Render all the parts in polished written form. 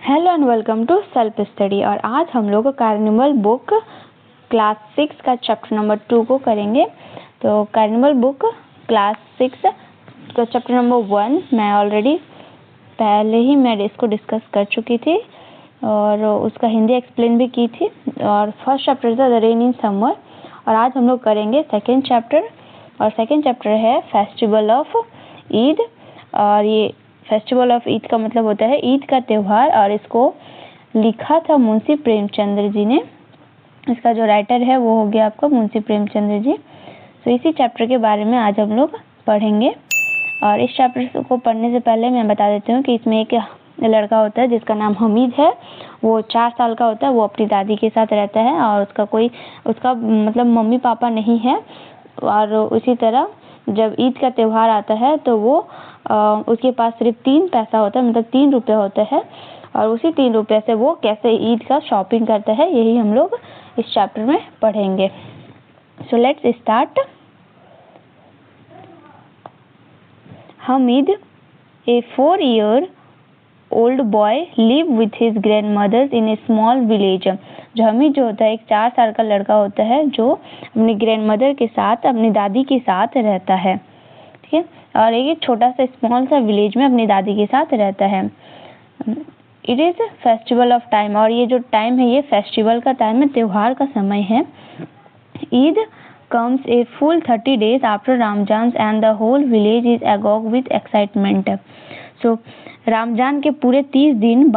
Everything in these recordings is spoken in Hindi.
Hello and welcome to self study. और आज हम लोग कार्निवल बुक क्लास 6 का चैप्टर नंबर 2 को करेंगे। तो कार्निवल बुक क्लास 6 का चैप्टर नंबर 1 मैं ऑलरेडी पहले ही इसको डिस्कस कर चुकी थी और उसका हिंदी एक्सप्लेन भी की थी। और फर्स्ट चैप्टर था द रेन इन समर और आज हम लोग करेंगे सेकेंड चैप्टर। और सेकेंड चैप्टर है फेस्टिवल ऑफ ईद। और ये फेस्टिवल ऑफ ईद का मतलब होता है ईद का त्यौहार और इसको लिखा था मुंशी प्रेमचंद्र जी ने। इसका जो राइटर है वो हो गया आपका मुंशी प्रेमचंद्र जी। तो इसी चैप्टर के बारे में आज हम लोग पढ़ेंगे। और इस चैप्टर को पढ़ने से पहले मैं बता देती हूँ कि इसमें एक लड़का होता है जिसका नाम हमीद है। वो 4 साल का होता है। वो अपनी दादी के साथ रहता है और उसका मतलब मम्मी पापा नहीं है। और उसी तरह जब ईद का त्यौहार आता है तो वो उसके पास सिर्फ 3 पैसा होता है, मतलब 3 रुपये होते हैं। और उसी 3 रुपये से वो कैसे ईद का शॉपिंग करता है यही हम लोग इस चैप्टर में पढ़ेंगे। सो let's start. Hamid, a 4-year-old boy, lived with his grandmothers in a small village. जो हमीद जो होता है एक 4 साल का लड़का होता है जो अपनी ग्रैंडमदर के साथ अपनी दादी के साथ रहता है। ठीक है। और एक छोटा सा स्मॉल सा विलेज में अपनी दादी के साथ रहता है। It is festival of time. और ये जो टाइम है ये फेस्टिवल का टाइम है, त्योहार का समय है। Eid comes a full 30 days after Ramjan and the whole village is agog with excitement. So Ramzan के पूरे 30 दिन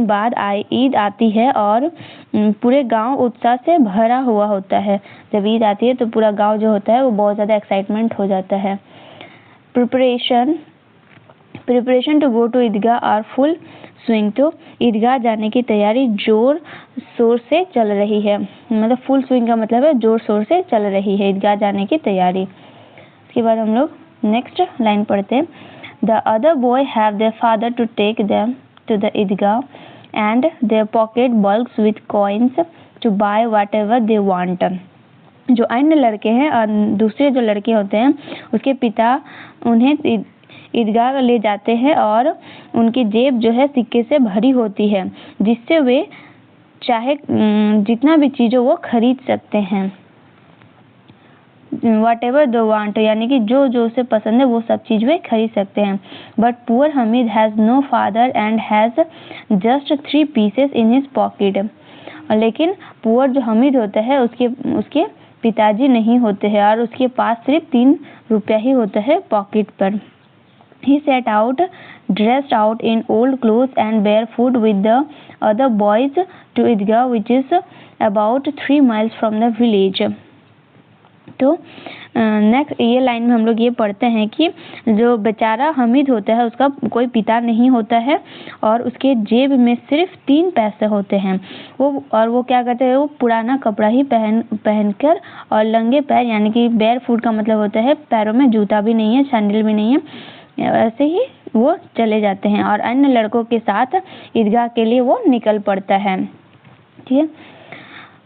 बाद ईद आती है और पूरे गांव उत्साह से भरा हुआ होता है। जब ईद आती है तो पूरा गांव जो होता है वो बहुत ज़्यादा एक्साइटमेंट हो जाता है। Preparation to go to Idgah are full swing. तो ईदगाह जाने की तैयारी जोर शोर से चल रही है। मतलब फुल स्विंग का मतलब है जोर शोर से चल रही है ईदगाह जाने की तैयारी। इसके बाद हम लोग नेक्स्ट लाइन पढ़ते हैं। The other boy have their father to take them to the Eidgah and their pocket bulge with coins to buy whatever they want. जो अन्य लड़के हैं और दूसरे जो लड़के होते हैं उसके पिता उन्हें ईदगाह ले जाते हैं और उनकी जेब जो है सिक्के से भरी होती है जिससे वे चाहे जितना भी चीज़ हो वो खरीद सकते हैं। whatever they want यानी कि जो जो उसे पसंद है वो सब चीज़ वे खरीद सकते हैं। But poor Hamid has no father and has just 3 pieces in his pocket। लेकिन पुअर जो हमीद होता है उसके पिताजी नहीं होते हैं और उसके पास सिर्फ 3 रुपया ही होता है पॉकेट पर। He set out, dressed out in old clothes and barefoot with the other boys to Idgah, which is about 3 miles from the village. तो नेक्स्ट ये लाइन में हम लोग ये पढ़ते हैं कि जो बेचारा हमीद होता है उसका कोई पिता नहीं होता है और उसके जेब में सिर्फ 3 पैसे होते हैं। वो क्या करते हैं, वो पुराना कपड़ा ही पहनकर और नंगे पैर यानी कि बेयर फुट का मतलब होता है पैरों में जूता भी नहीं है, सैंडल भी नहीं है, ऐसे ही वो चले जाते हैं और अन्य लड़कों के साथ ईदगाह के लिए वो निकल पड़ता है। ठीक है।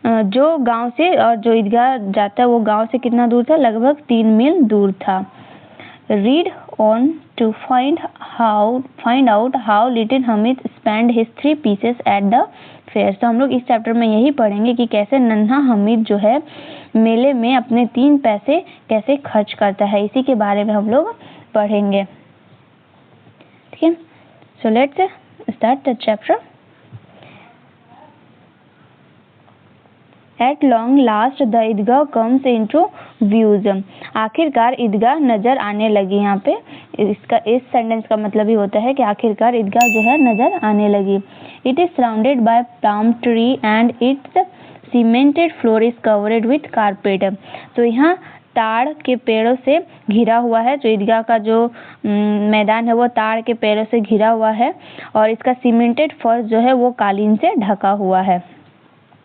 जो गांव से और जो ईदगाह जाता है वो गांव से कितना दूर था, लगभग 3 मील दूर था। Read on to find out how little Hamid spend his 3 pieces at the fair. तो हम लोग इस चैप्टर में यही पढ़ेंगे कि कैसे नन्हा हमीद जो है मेले में अपने 3 पैसे कैसे खर्च करता है, इसी के बारे में हम लोग पढ़ेंगे। ठीक है। So let's start the chapter. At long last the Idgah comes into views। आखिरकार ईदगाह नजर आने लगी। यहाँ पे इस सेंटेंस का मतलब ही होता है कि आखिरकार ईदगाह जो है नजर आने लगी। It is surrounded by palm tree and its cemented floor is covered with carpet। तो यहाँ ताड़ के पेड़ों से घिरा हुआ है। जो ईदगाह का जो मैदान है वो ताड़ के पेड़ों से घिरा हुआ है और इसका सीमेंटेड फर्श जो है वो कालीन से ढका हुआ है।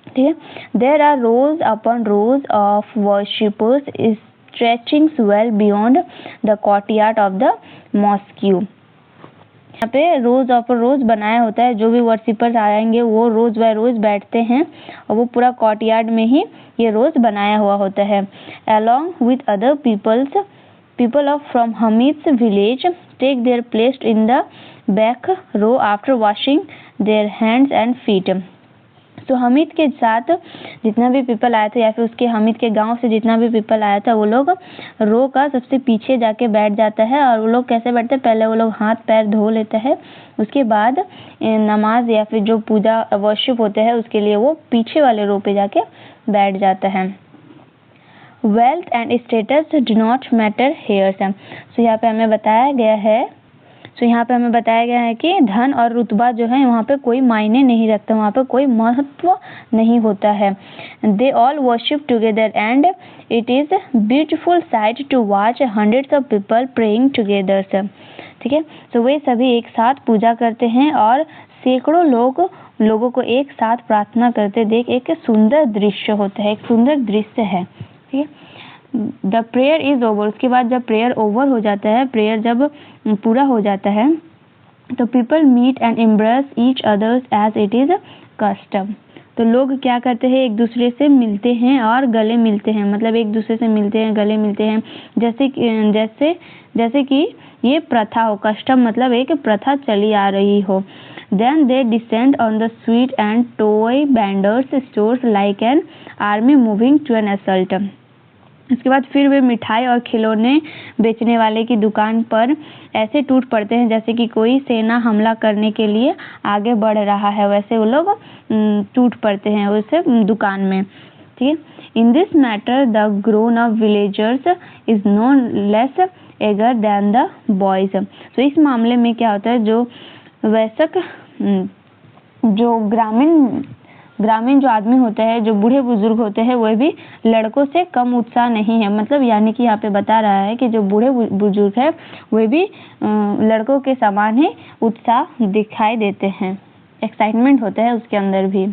ठीक है। There are rows upon rows of worshippers stretching well beyond the courtyard of the mosque। यहाँ पे रोज ऑफ रोज बनाया होता है। जो भी वर्शिपर्स आएंगे वो रोज बाय रोज बैठते हैं और वो पूरा कोर्टयार्ड में ही ये रोज बनाया हुआ होता है। Along with other people of from Hamid's village take their place in the back row after washing their hands and feet. तो हामिद के साथ जितना भी पीपल आया था या फिर उसके हामिद के गांव से जितना भी पीपल आया था वो लोग रो का सबसे पीछे जाके बैठ जाता है। और वो लोग कैसे बैठते हैं, पहले वो लोग हाथ पैर धो लेते हैं, उसके बाद नमाज या फिर जो पूजा वर्शिप होते हैं उसके लिए वो पीछे वाले रो पे जाके बैठ जाता है। Wealth and status do not matter here. So यहाँ पे हमें बताया गया है कि धन और रुतबा जो है वहाँ पे कोई मायने नहीं रखता, वहाँ पे कोई महत्व नहीं होता है। They all worship together and it is beautiful sight to watch hundreds of people praying together. ठीक है, तो वे सभी एक साथ पूजा करते हैं और सैकड़ों लोगों को एक साथ प्रार्थना करते देख एक सुंदर दृश्य होता है, एक सुंदर दृश्य है। ठीक है, द प्रेयर इज ओवर। उसके बाद जब प्रेयर ओवर हो जाता है, प्रेयर जब पूरा हो जाता है तो people meet and embrace each others as it is custom. तो लोग क्या करते हैं, एक दूसरे से मिलते हैं और गले मिलते हैं, मतलब एक दूसरे से मिलते हैं, गले मिलते हैं, जैसे कि ये प्रथा हो। कस्टम मतलब एक प्रथा चली आ रही हो। Then they descend on the sweet and toy vendors stores like an army moving to an assault. इसके बाद फिर वे मिठाई और खिलौने बेचने वाले की दुकान पर ऐसे टूट पड़ते हैं जैसे कि कोई सेना हमला करने के लिए आगे बढ़ रहा है, वैसे वो लोग टूट पड़ते हैं उस दुकान में। ठीक है, in this matter the grown up villagers is no less eager than the boys. तो इस मामले में क्या होता है, जो वयस्क जो ग्रामीण जो आदमी होते हैं, जो बूढ़े बुजुर्ग होते हैं, वह भी लड़कों से कम उत्साह नहीं है। मतलब यानी कि यहाँ पे बता रहा है कि जो बूढ़े बुजुर्ग है वे भी लड़कों के समान ही उत्साह दिखाई देते हैं, एक्साइटमेंट होता है उसके अंदर भी।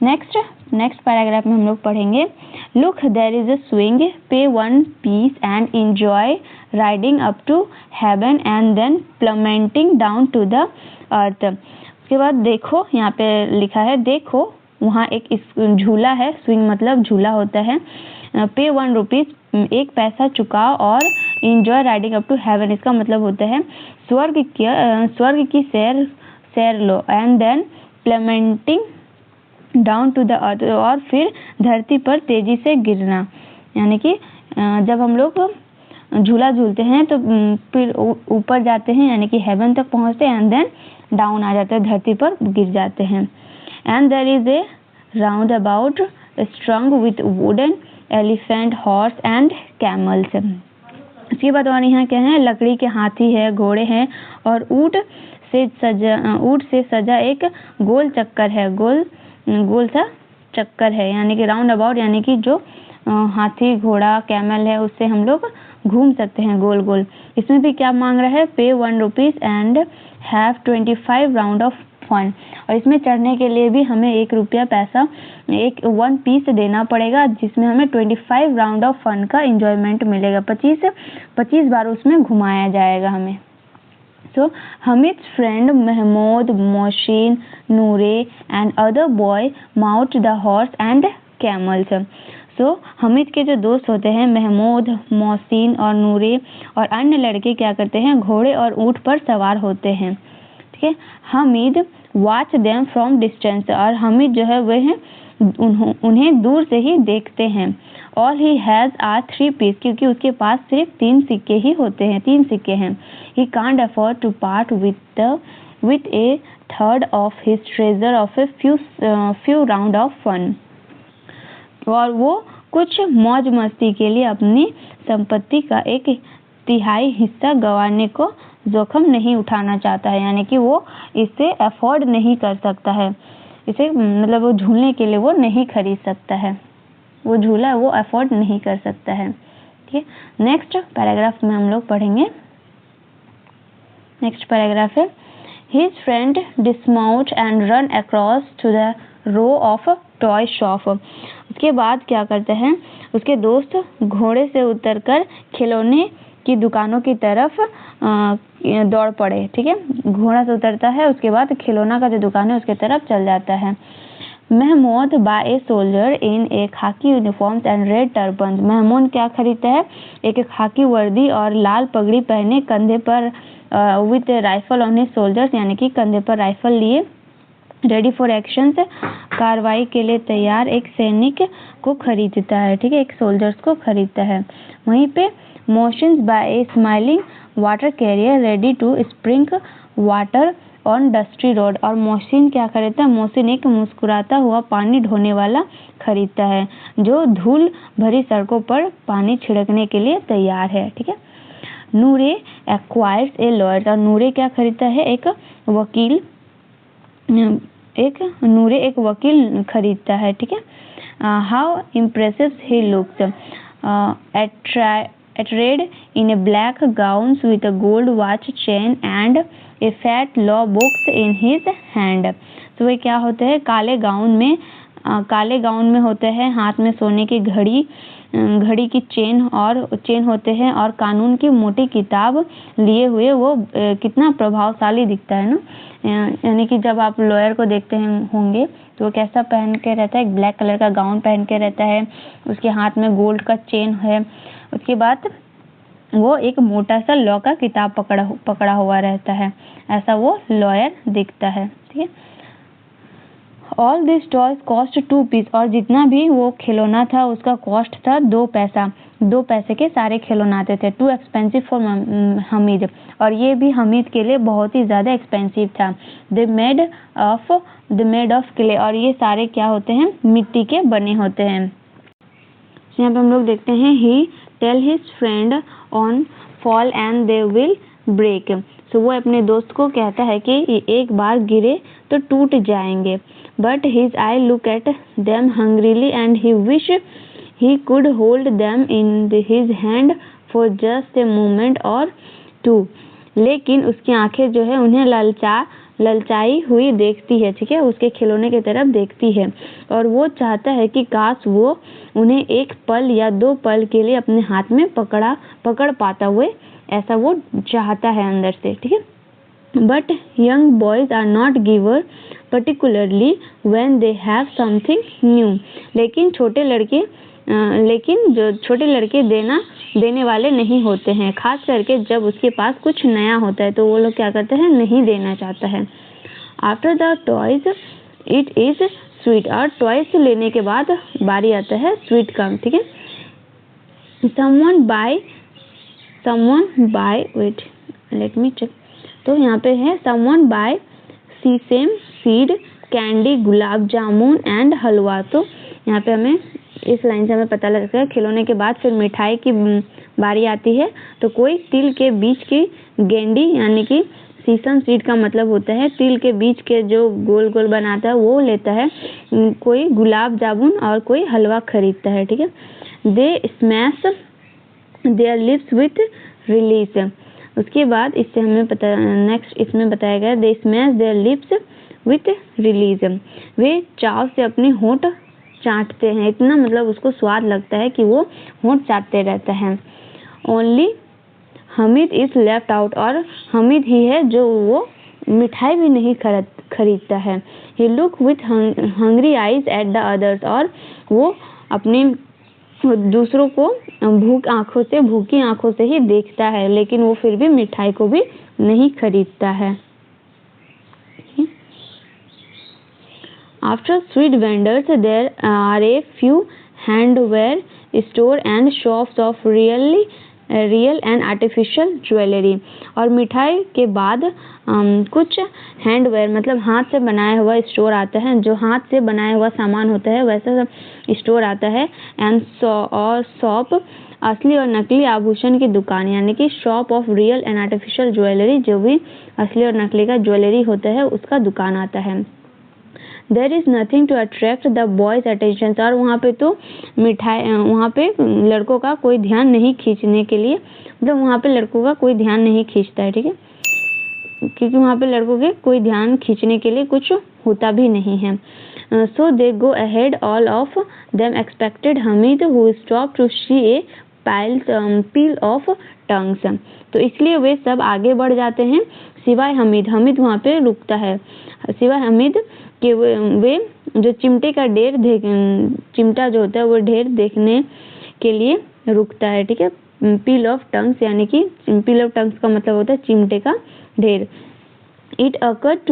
नेक्स्ट पैराग्राफ में हम लोग पढ़ेंगे, look there is a swing, pay 1 pice and enjoy riding up to heaven and then plummeting down to the earth. उसके बाद देखो, यहाँ पे लिखा है देखो, वहाँ एक झूला है, स्विंग मतलब झूला होता है। पे 1 रुपीज, 1 पैसा चुकाओ और enjoy riding up to heaven, इसका मतलब होता है स्वर्ग की सैर लो, and then plummeting down to the earth, और फिर धरती पर तेजी से गिरना। यानी कि जब हम लोग झूला झूलते हैं तो फिर ऊपर जाते हैं, यानी कि हेवन तक पहुंचते हैं, एंड देन डाउन आ जाते हैं, धरती पर गिर जाते हैं। And there is a roundabout strung with wooden elephant horse and camels. इसके बाद और यहाँ क्या है, लकड़ी के हाथी है, घोड़े हैं और ऊंट से सजा एक गोल चक्कर है, गोल सा चक्कर है, यानी कि राउंड अबाउट, यानी कि जो हाथी घोड़ा कैमल है उससे हम लोग घूम सकते हैं गोल गोल। इसमें भी क्या मांग रहा है, pay 1 rupees and have 25 round of fun. और इसमें चढ़ने के लिए भी हमें 1 रुपया पैसा 1 पीस देना पड़ेगा, जिसमें हमें 25 राउंड ऑफ फन का एंजॉयमेंट मिलेगा। 25 बार उसमें घुमाया जाएगा हमें। So Hamid's friend Mahmood, Mohsin, Noore and other boy mount the horse and camels. So Hamid के जो दोस्त होते हैं महमूद, मोहसिन और नूरे और अन्य लड़के क्या करते हैं, घोड़े और ऊंट पर सवार होते हैं। ठीक है, Hamid watch them from distance, और हमीद जो है वह उन्हें दूर से ही देखते हैं। All he has are 3 piece, क्योंकि उसके पास सिर्फ 3 सिक्के ही होते हैं, 3 सिक्के हैं। He can't afford to part with a third of his treasure of a few round of fun. और वो कुछ मौज मस्ती के लिए अपनी संपत्ति का 1/3 हिस्सा गंवाने को जोखिम नहीं उठाना चाहता है, यानी कि वो इसे अफोर्ड नहीं कर सकता है, इसे मतलब वो झूलने के लिए वो नहीं खरीद सकता है, वो झूला वो अफोर्ड नहीं कर सकता है। ठीक है, नेक्स्ट पैराग्राफ में हम लोग पढ़ेंगे। नेक्स्ट पैराग्राफ है, his friend dismount and run across to the row of toy shop. उसके बाद क्या करते हैं, उसके दोस्त घोड़े से उतरकर खिलौने की दुकानों की तरफ दौड़ पड़े। ठीक है, घोड़ा से उतरता है, उसके बाद खिलौना का जो दुकान है उसके तरफ चल जाता है। Mahmood buy a soldier in a khaki uniforms and red turban. Mahmood क्या खरीदता है? एक खाकी वर्दी और लाल पगड़ी पहने, कंधे पर with rifle on his soldiers, यानी कि कंधे पर राइफल लिए, रेडी फॉर एक्शन, कार्रवाई के लिए तैयार एक सैनिक को खरीदता है। ठीक है, एक सोल्जर्स को खरीदता है। वहीं पे Mohsin buy a smiling water carrier ready to sprinkle water on dusty road. और मोहसिन क्या खरीदता है? मोहसिन एक मुस्कुराता हुआ पानी ढोने वाला खरीदता है जो धूल भरी सड़कों पर पानी छिड़कने के लिए तैयार है। ठीक है, नूरे एक्वायर्स ए लॉयर। और नूरे क्या खरीदता है? एक वकील खरीदता है। ठीक है, how impressive he looks attired in a black gown with a gold watch chain and a fat law books in his hand। तो वे क्या होते हैं? काले गाउन में होते हैं, हाथ में सोने की घड़ी की चेन होते हैं और कानून की मोटी किताब लिए हुए वो कितना प्रभावशाली दिखता है ना। यानी कि जब आप लॉयर को देखते होंगे तो वो कैसा पहन के रहता है? एक ब्लैक कलर का गाउन पहन के रहता है, उसके हाथ में गोल्ड का चेन है, उसके बाद वो एक मोटा सा लॉ का किताब पकड़ा हुआ रहता है, ऐसा वो लॉयर दिखता है। ठीक है, all this toys cost 2 piece. और जितना भी वो खिलौना था उसका कॉस्ट था 2 पैसा। 2 पैसे के सारे खिलौने आते थे। Too expensive for Hamid. और ये भी हमीद के लिए बहुत ही ज़्यादा एक्सपेंसिव था। They made of clay. और ये सारे क्या होते हैं? मिट्टी के बने होते हैं। यहाँ पे हम लोग देखते हैं he tell his friend on fall and they will break. So वो अपने दोस्त को कहता है कि एक बार गिरे तो टूट जाएंगे। But his eye look at them hungrily and he wish he could hold them in his hand for just a moment or two. लेकिन उसकी आंखें जो है उन्हें ललचाई हुई देखती है। ठीक है, उसके खिलौने की तरफ देखती है और वो चाहता है कि काश वो उन्हें एक पल या 2 पल के लिए अपने हाथ में पकड़ पाता हुए, ऐसा वो चाहता है अंदर से। ठीक है, but young boys are not giver particularly when they have something new. लेकिन जो छोटे लड़के देने वाले नहीं होते हैं, खास करके जब उसके पास कुछ नया होता है तो वो लोग क्या करते हैं? नहीं देना चाहता है। After the toys it is sweet. और टॉयज लेने के बाद बारी आता है स्वीट का। ठीक है, someone buy wait let me check। तो यहाँ पे है someone buy sesame seed candy gulab jamun and halwa. तो यहाँ पे हमें इस लाइन से हमें पता लगता है खिलौने के बाद फिर मिठाई की बारी आती है। तो कोई तिल के बीच की गेंडी, यानी कि सीसम सीड का मतलब होता है तिल के बीच के जो गोल गोल बनाता है वो लेता है, कोई गुलाब जामुन और कोई हलवा खरीदता है। ठीक है, they smash their lips with relish. उसके बाद इससे हमें नेक्स्ट इसमें बताया गया they smash their lips with relish. वे चाव से अपने होंठ चाटते हैं, इतना मतलब उसको स्वाद लगता है कि वो होंठ चाटते रहता है। Only Hamid is left out. और हमीद ही है जो वो मिठाई भी नहीं खरीदता है। He look with hungry eyes at the others. और वो अपने दूसरों को भूखी आंखों से ही देखता है, लेकिन वो फिर भी मिठाई को भी नहीं खरीदता है। After street vendors, there are a few handwear store and shops of real and artificial jewelry। और मिठाई के बाद कुछ हैंडवेयर मतलब हाथ से बनाया हुआ स्टोर आता है, जो हाथ से बनाया हुआ सामान होता है वैसा स्टोर आता है। एंड शॉप असली और नकली आभूषण की दुकान, यानी कि shop of real and artificial jewellery, जो भी असली और नकली का ज्वेलरी होता है उसका दुकान आता है। There is nothing to attract the boys' attention। और वहाँ पे लड़कों का कोई ध्यान नहीं खींचने के लिए, मतलब वहाँ पे लड़कों का कोई ध्यान नहीं खींचता है। ठीक है, क्योंकि वहाँ पे लड़कों के कोई ध्यान खींचने के लिए कुछ होता भी नहीं है। So they go ahead, all of them expected Hamid, who stopped to see a pile of tongues। तो इसलिए वे सब आगे बढ़ जाते हैं सिवाय हमीद वहाँ पे रुकता है, सिवाय हमीद कि वे जो चिमटे का ढेर चिमटा जो होता है वो ढेर देखने के लिए रुकता है, ठीक है। पील ऑफ टंग्स यानी कि पील ऑफ टंग्स का मतलब होता है चिमटे का ढेर। It occurred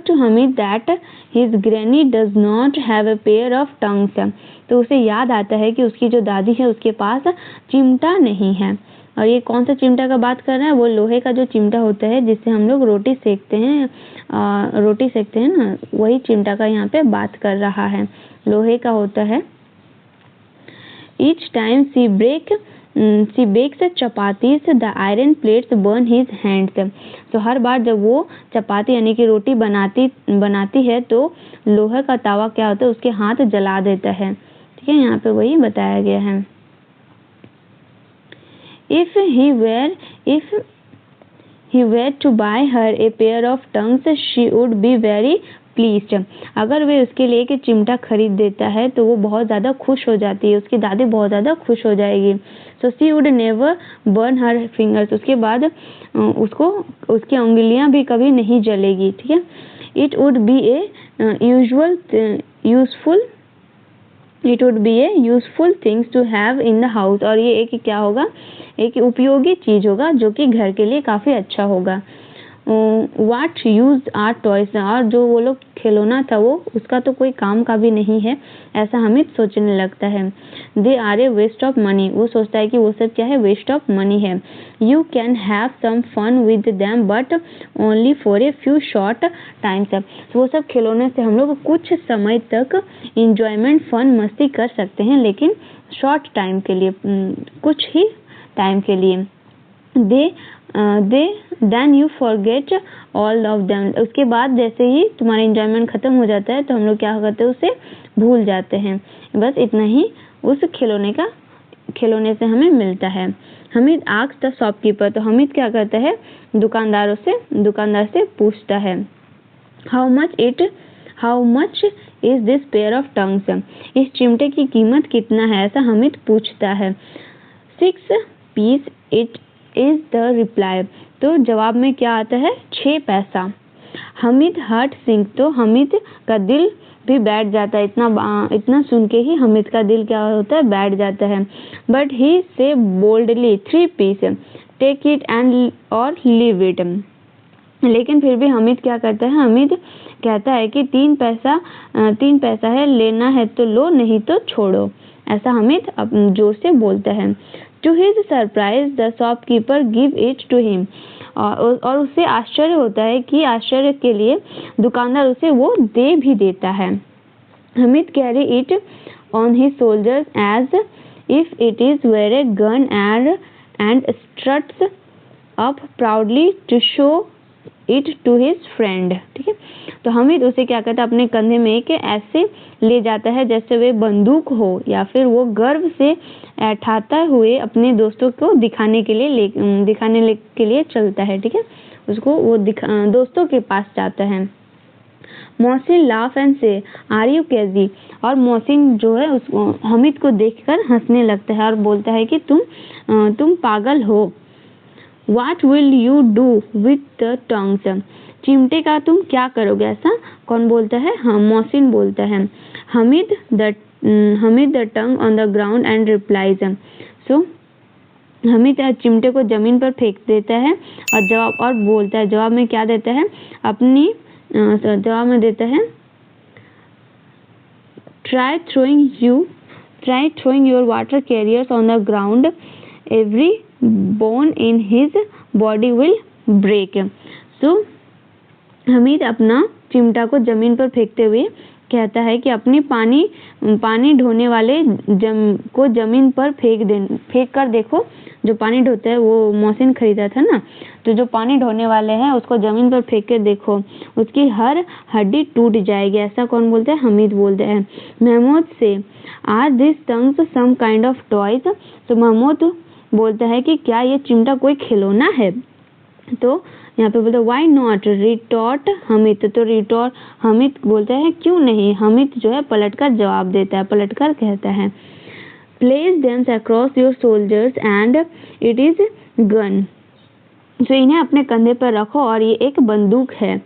to Hamid that his granny does not have a pair of tongues. तो उसे याद आता है कि उसकी जो दादी है उसके पास चिमटा नहीं है। और ये कौन सा चिमटा का बात कर रहा है? वो लोहे का जो चिमटा होता है जिससे हम लोग रोटी सेकते हैं ना, वही चिमटा का यहाँ पे बात कर रहा है, लोहे का होता है। Each time she bakes chapatis, the iron plates burn his hands. तो हर बार जब वो चपाती यानी कि रोटी बनाती है तो लोहे का तवा क्या होता है, उसके हाथ जला देता है, ठीक है। यहाँ पे वही बताया गया है। If he were to buy her a pair of tongues, she would be very pleased. अगर वे उसके लिए एक चिमटा खरीद देता है तो वो बहुत ज़्यादा खुश हो जाती है, उसकी दादी बहुत ज़्यादा खुश हो जाएगी। So she would never burn her fingers. उसके बाद उसकी उंगलियां भी कभी नहीं जलेगी, ठीक है। It would be a useful things to have in the house. और ये एक क्या होगा, एक उपयोगी चीज होगा जो कि घर के लिए काफी अच्छा होगा। What use are toys? और जो वो लोग खिलौना था वो उसका तो कोई काम का भी नहीं है, ऐसा हमें सोचने लगता है। They are a waste of money. वो सोचता है कि वो सब क्या है, वेस्ट ऑफ मनी है। You can have some fun with them but only for a few short times. वो सब खिलौने से हम लोग कुछ समय तक इंजॉयमेंट, फन, मस्ती कर सकते हैं, लेकिन शॉर्ट टाइम के लिए, कुछ ही टाइम के लिए। Then you forget all of them. उसके बाद जैसे ही तुम्हारा एंजॉयमेंट खत्म हो जाता है तो हम लोग क्या करते हैं, उसे भूल जाते हैं। बस इतना ही उस खिलौने से हमें मिलता है। हमीद आस्क्ड द शॉपकीपर, तो हमीद क्या करता है, दुकानदार से पूछता है, how much is this pair of tongues? इस चिमटे की कीमत कितना है, ऐसा हमीद पूछता है। 6 piece it is the reply. तो जवाब में क्या आता है, 6 पैसा। हमीद हार्ट सिंक, तो हमीद का दिल भी बैठ जाता है, इतना सुन के ही हमीद का दिल क्या होता है, बैठ जाता है। But he say boldly 3 piece, take it and और लीव इट। लेकिन फिर भी हमीद क्या करता है, हमीद कहता है कि 3 पैसा है, लेना है तो लो, नहीं तो छोड़ो, ऐसा हमीद जोर से बोलता है। To his surprise, the shopkeeper give it to him. और उसे आश्चर्य होता है कि आश्चर्य के लिए दुकानदार उसे वो दे भी देता है। Hamid carry it on his shoulders as if it is were a gun and struts up proudly to show it to his friend. ठीक है, तो हमीद उसे क्या करता है, अपने कंधे में एक ऐसे ले जाता है जैसे वे बंदूक हो, या फिर वो गर्व से ठाता हुए अपने दोस्तों को दिखाने के लिए चलता है, ठीक है, उसको वो दोस्तों के पास जाता है। मोहसिन लाफ एंड से आर यू क्रेजी? और मोहसिन जो है उसको हमीद को देखकर हंसने लगता है और बोलता है कि तुम पागल हो। What will you do with the tongues? चिमटे का तुम क्या करोगे, ऐसा कौन बोलता है, हाँ मोहसिन बोलता है। Hamid the tong on the ground and replies. So Hamid चिमटे को जमीन पर फेंक देता है और बोलता है, जवाब में क्या देता है, जवाब में देता है, try throwing your water carriers on the ground, every bone in his body will break. So Hamid अपना चिमटा को जमीन पर फेंकते हुए कहता है कि अपनी पानी ढोने वाले को जमीन पर फेंक कर देखो। जो पानी ढोता है वो मोहसिन खरीदा था ना, तो जो पानी ढोने वाले हैं उसको जमीन पर फेंक कर देखो, उसकी हर हड्डी टूट जाएगी, ऐसा कौन बोलता है, हमीद बोलता है। महमूद से are this tongs some kind of toys? तो महमूद बोलता है कि क्या ये चिमटा कोई खिलौना है? तो यहाँ पे बोलते व्हाई नॉट, रिटॉर्ट हमीद। तो रिटॉर्ट हमीद बोलता है क्यों नहीं, हमीद जो है पलटकर जवाब देता है, पलटकर कहता है, place them across your soldiers and it is gun. तो इन्हें अपने कंधे पर रखो और ये एक बंदूक है।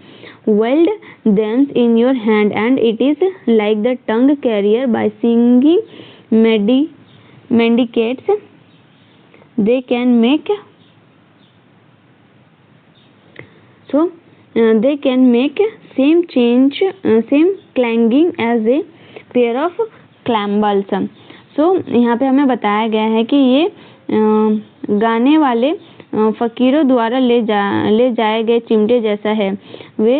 Wield them in your hand and it is like the tongue carrier by singing mendicates they can make same clanging as a pair of clambles। यहाँ पे हमें बताया गया है कि ये गाने वाले फकीरों द्वारा ले जाए गए चिमटे जैसा है। वे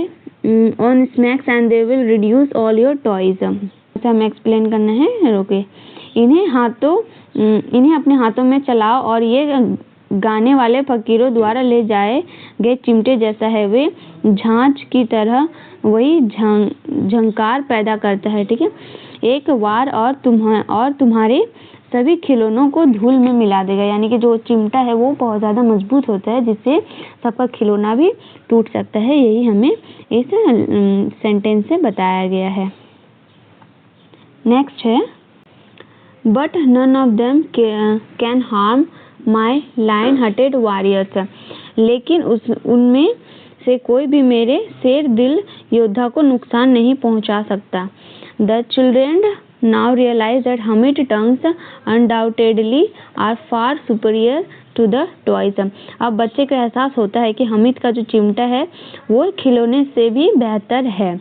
on smacks and they will reduce all your toys. ऐसा हमें एक्सप्लेन करना है। रोके, इन्हें अपने हाथों में चलाओ और ये गाने वाले फकीरों द्वारा ले जाए गए चिमटे जैसा है। वे झांझ की तरह वही झंकार पैदा करता है। ठीक है, एक वार और तुम्हारे सभी खिलौनों को धूल में मिला देगा। यानी कि जो चिमटा है वो बहुत ज़्यादा मजबूत होता है जिससे सबका खिलौना भी टूट सकता है। यही हमें इस सेंटेंस से बताया गया है। नेक्स्ट है, but none of them can harm my lion hearted warriors. लेकिन उनमें से कोई भी मेरे शेर दिल योद्धा को नुकसान नहीं पहुंचा सकता। The children now realize that Hamid tongues undoubtedly are far superior to the toys। अब बच्चे को एहसास होता है कि हमीद का जो चिमटा है वो खिलौने से भी बेहतर है।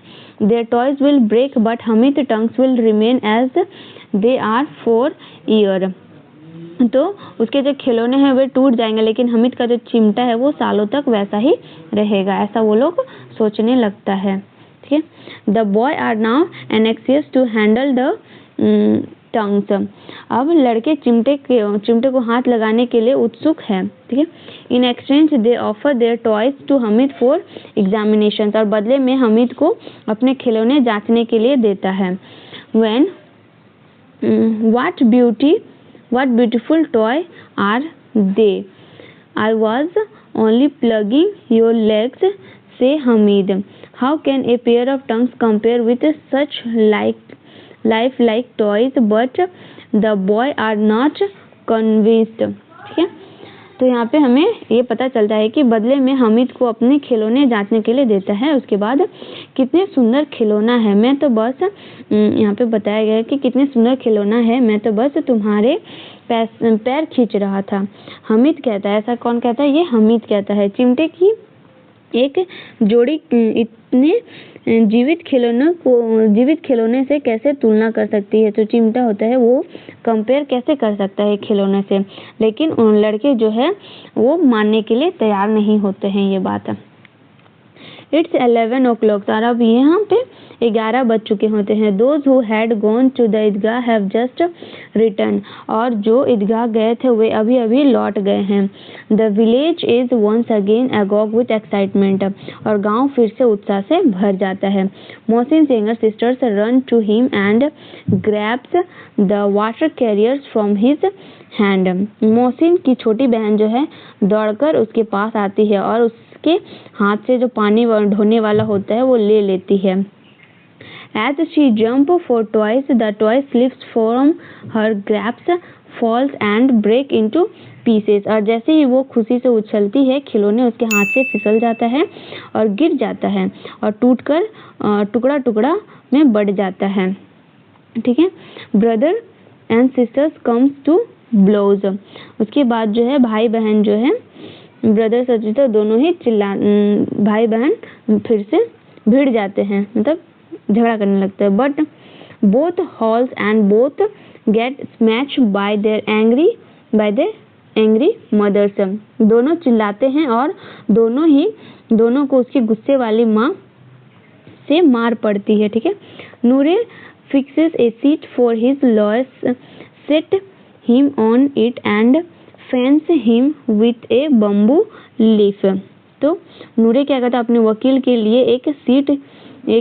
Their toys will break but Hamid tongues will remain as they are forever। तो उसके जो खिलौने हैं वे टूट जाएंगे लेकिन हमीद का जो चिमटा है वो सालों तक वैसा ही रहेगा। ऐसा वो लोग सोचने लगता है। ठीक है, the boy are now anxious to handle the tongs. अब लड़के चिमटे को हाथ लगाने के लिए उत्सुक है। ठीक है, in exchange they offer their toys to Hamid for examination. और बदले में हमीद को अपने खिलौने जांचने के लिए देता है। When what beautiful toy are they? I was only plugging your legs, say Hamid. How can a pair of tongues compare with such lifelike toys? But the boy are not convinced। ठीक है, तो यहाँ पे हमें ये पता चलता है कि बदले में हमीद को अपने खिलौने जांचने के लिए देता है। उसके बाद कितने सुंदर खिलौना है, मैं तो बस यहाँ पे बताया गया है कि कितने सुंदर खिलौना है, मैं तो बस तुम्हारे पैर खींच रहा था। हमीद कहता है, ऐसा कौन कहता है? ये हमीद कहता है। चिमटे की एक जोड़ी इतने जीवित खिलौने से कैसे तुलना कर सकती है? तो चिमटा होता है वो कंपेयर कैसे कर सकता है खिलौने से? लेकिन उन लड़के जो है वो मानने के लिए तैयार नहीं होते हैं ये बात। It's 11 o'clock। और अब यहाँ पे 11 बज चुके होते हैं। Those who had gone to the Idgah have just returned। और जो ईदगाह गए थे वे अभी अभी लौट गए हैं। The village is once again agog with excitement। और गांव फिर से उत्साह से भर जाता है। Mohsin's younger sisters run to him and grabs the water carriers from his hand। Mohsin की छोटी बहन जो है दौड़कर उसके पास आती है और उसके हाथ से जो पानी ढोने वाला होता है वो ले लेती है। As she jumps for toys, the toy slips from her grasp, falls and breaks into pieces। और जैसे ही वो खुशी से उछलती है खिलौने उसके हाथ से फिसल जाता है और गिर जाता है और टूटकर टुकड़ा टुकड़ा में बढ़ जाता है। ठीक है, brother and sisters comes to blows. उसके बाद जो है भाई बहन जो है ब्रदर्स और सिस्टर दोनों ही भाई बहन फिर से भिड़ जाते हैं, मतलब झगड़ा करने लगते हैं। But both howls and both get smash by their angry mothers. दोनों चिल्लाते हैं और दोनों को उसकी गुस्से वाली माँ से मार पड़ती है। ठीक है, नूरे fixes a seat for his lawyer, set him on it and fans him with a bamboo leaf। तो नूरे क्या करता है, अपने वकील के लिए एक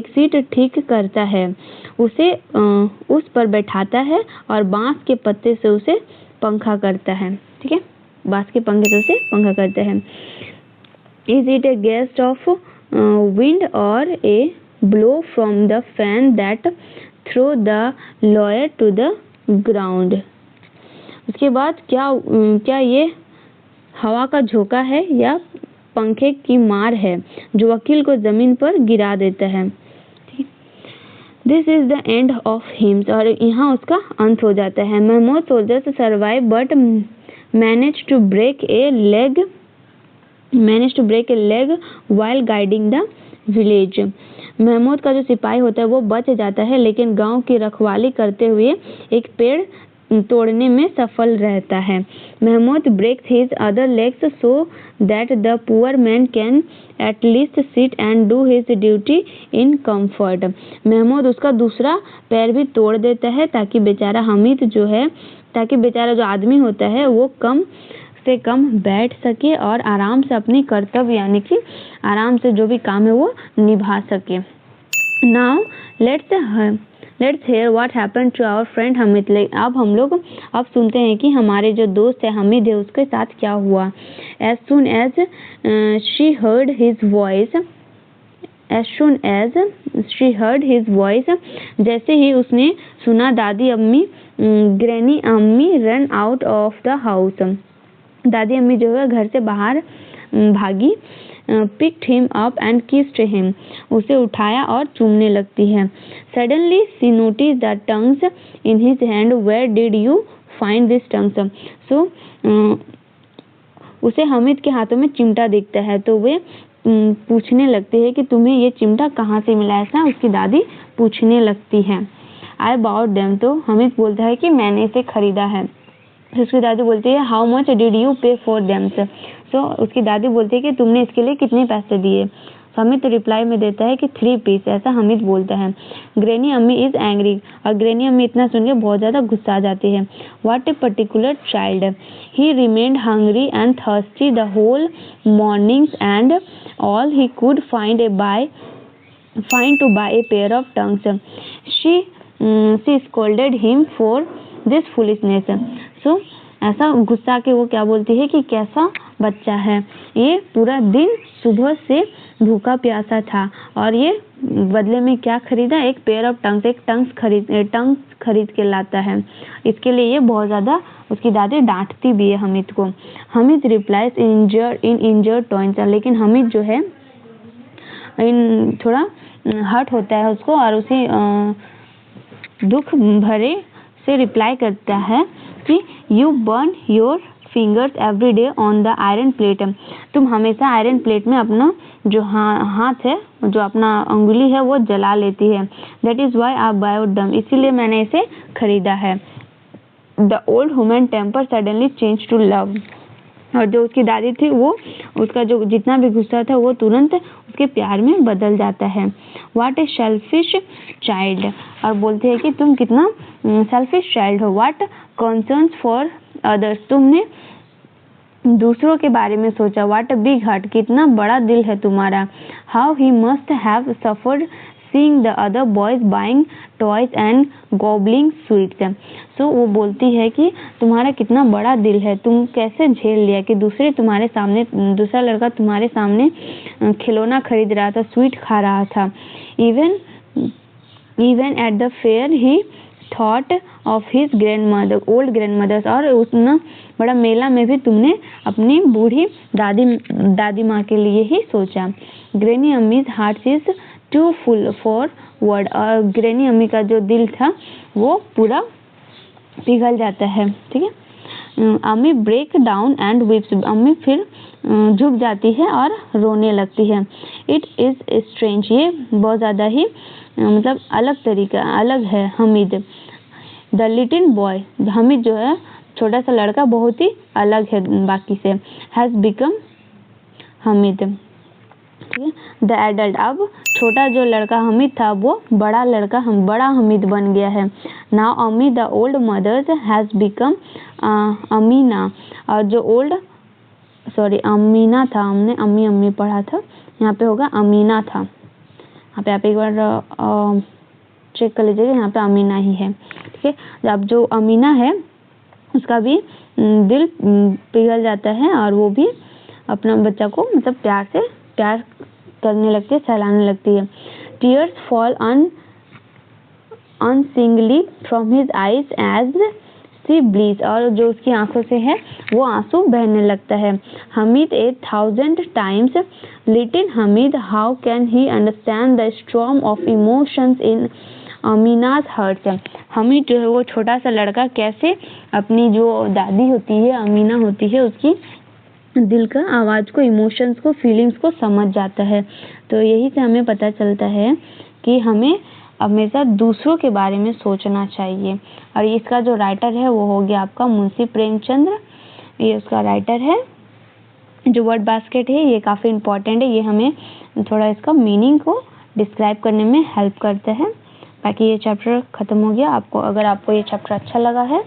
सीट ठीक करता है, उसे उस पर बैठाता है और बांस के पत्ते से उसे पंखा करता है। ठीक है, बांस के पंखे से उसे पंखा करता है। Is it a gust of wind or a blow from the fan that throw the lawyer to the ground? उसके बाद क्या ये हवा का झोंका है या पंखे की मार है जो वकील को जमीन पर गिरा देता है। This is the end of him, और यहाँ उसका अंत हो जाता है। Mahmood soldiers survive but manage to break a leg while guiding the village। Mahmood का जो सिपाही होता है वो बच जाता है, लेकिन गांव की रखवाली करते हुए एक पेड़ तोड़ने में सफल रहता है। Mahmood breaks his other legs so that the poor man can at least sit and do his duty in comfort। Mahmood उसका दूसरा पैर भी तोड़ देता है ताकि बेचारा जो आदमी होता है वो कम से कम बैठ सके और आराम से अपनी कर्तव्य यानी कि आराम से जो भी काम है वो निभा सके। Now let's hear what happened to our friend Hamid. अब सुनते हैं कि हमारे जो दोस्त है हमिद है उसके साथ क्या हुआ। As soon as she heard his voice, जैसे ही उसने सुना दादी अम्मी ग्रैनी अम्मी run out of the house. दादी अम्मी जो है घर से बाहर भागी। picked him up and kissed him, उसे उठाया और चूमने लगती है। Suddenly she noticed the tongues in his hand. Where did you find these tongues? So उसे हमिद के हाथों में चिमटा दिखता है तो वे पूछने लगते हैं कि तुम्हें ये चिमटा कहाँ से मिला। ऐसा उसकी दादी पूछने लगती है। I bought them, तो हमिद बोलता है कि मैंने इसे खरीदा है। उसकी दादी बोलती है हाउ मच डिड यू पे फॉर देम। सो उसकी दादी बोलती है कि तुमने इसके लिए कितने पैसे दिए। हमिद रिप्लाई में देता है कि 3 पीस, ऐसा हमिद बोलता है। ग्रैनी अम्मी इज एंग्री, और ग्रैनी अम्मी इतना सुन के बहुत ज़्यादा गुस्सा आ जाती है। What a particular child, he remained hungry and thirsty the whole mornings and all he could find to buy a pair of tongs. She scolded him for this foolishness. So ऐसा गुस्सा के वो क्या बोलती है कि कैसा बच्चा है, ये पूरा दिन सुबह से भूखा प्यासा था और ये बदले में क्या खरीदा, एक पेयर ऑफ टंग्स, एक टंग्स खरीद के लाता है। इसके लिए ये बहुत ज़्यादा उसकी दादी डांटती भी है हमिद को। हमिद रिप्लाइज इंजर्ड टॉइंस, लेकिन हमिद जो है थोड़ा हर्ट होता है उसको और उसे दुख भरे से रिप्लाई करता है कि you burn your fingers every day on the iron plate. तुम हमेशा आयरन प्लेट में अपना जो हाथ है, जो अपना उंगली है वो जला लेती है। That is why I bought them, इसीलिए मैंने इसे खरीदा है। The old woman temper suddenly change to love, और जो उसकी दादी थी वो उसका जो जितना भी गुस्सा था वो तुरंत उसके प्यार में बदल जाता है। व्हाट ए सेल्फिश चाइल्ड, और बोलते हैं कि तुम कितना सेल्फिश चाइल्ड हो। व्हाट कंसर्न्स फॉर अदर्स, तुमने दूसरों के बारे में सोचा। व्हाट अ बिग हार्ट, कितना बड़ा दिल है तुम्हारा। How he must have suffered seeing the other boys buying toys and gobbling sweets. So वो बोलती है कि तुम्हारा कितना बड़ा दिल है, तुम कैसे झेल लिया कि दूसरा लड़का तुम्हारे सामने खिलौना खरीद रहा था, स्वीट खा रहा था। Even at the fair he thought of his old grandmothers, और उस बड़ा मेला में भी तुमने अपनी बूढ़ी दादी माँ के लिए ही सोचा। Granny Ammi's heart is too full for word, और ग्रैनी अम्मी का जो दिल था वो पूरा पिघल जाता है। ठीक है। अम्मी ब्रेक डाउन एंड वीप्स, अम्मी फिर झुक जाती है और रोने लगती है। इट इज स्ट्रेंज, ये बहुत ज़्यादा ही मतलब अलग है Hamid. The little boy, Hamid जो है छोटा सा लड़का बहुत ही अलग है बाकी से। Has become Hamid. The adult, अब छोटा जो लड़का हमिद था वो बड़ा हमिद बन गया है। Now Ammi the old mothers has become Amina, और जो अमीना था, हमने अम्मी पढ़ा था, यहाँ पे होगा अमीना था। यहाँ पे आप एक बार चेक कर लीजिएगा, यहाँ पे अमीना ही है। ठीक है। अब जो अमीना है उसका भी दिल पिघल जाता है और वो भी अपना बच्चा को मतलब प्यार करने लगती है, सहलाने लगती है। Tears fall unceasingly from his eyes as she bleeds, और जो उसकी आंखों से है वो आंसू बहने लगता है। Hamid 1000 times, little Hamid, how can he understand the storm of emotions in Amina's heart. Hamid जो है वो छोटा सा लड़का कैसे अपनी जो दादी होती है, अमीना होती है, उसकी दिल का आवाज़ को, इमोशंस को, फीलिंग्स को समझ जाता है। तो यही से हमें पता चलता है कि हमें हमेशा दूसरों के बारे में सोचना चाहिए। और इसका जो राइटर है वो हो गया आपका मुंशी प्रेमचंद्र, ये उसका राइटर है। जो वर्ड बास्केट है ये काफ़ी इम्पोर्टेंट है, ये हमें थोड़ा इसका मीनिंग को डिस्क्राइब करने में हेल्प करता है। बाकी ये चैप्टर ख़त्म हो गया। अगर आपको ये चैप्टर अच्छा लगा है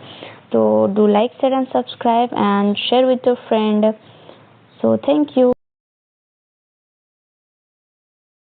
तो do like, share and subscribe and share with your friend. So thank you.